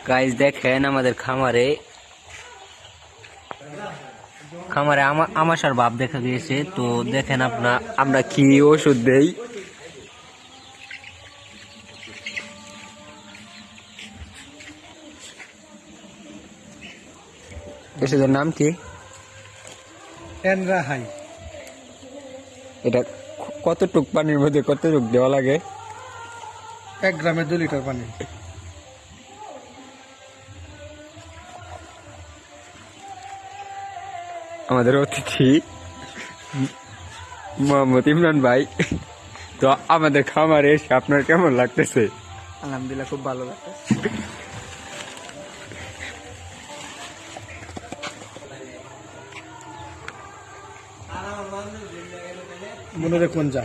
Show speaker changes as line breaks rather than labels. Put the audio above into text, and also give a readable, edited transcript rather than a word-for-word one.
Guys দেখেন আমাদের খামারে আমাশার ভাব দেখা গিয়েছে। তো দেখেন আমরা কি ওষুধ দেই। ওষুধের নাম কি?
এনরাহাই।
এটা কতটুক পানির মধ্যে কতটুক দেওয়া লাগে?
1 গ্রামে 2 লিটার পানি।
আমাদের অতিথি মোহাম্মদ ইমরান ভাই, তো আমাদের খামারে এসে আপনার কেমন লাগতেছে?
আলহামদুলিল্লাহ, খুব ভালো লাগছে। মনে রেখুন যা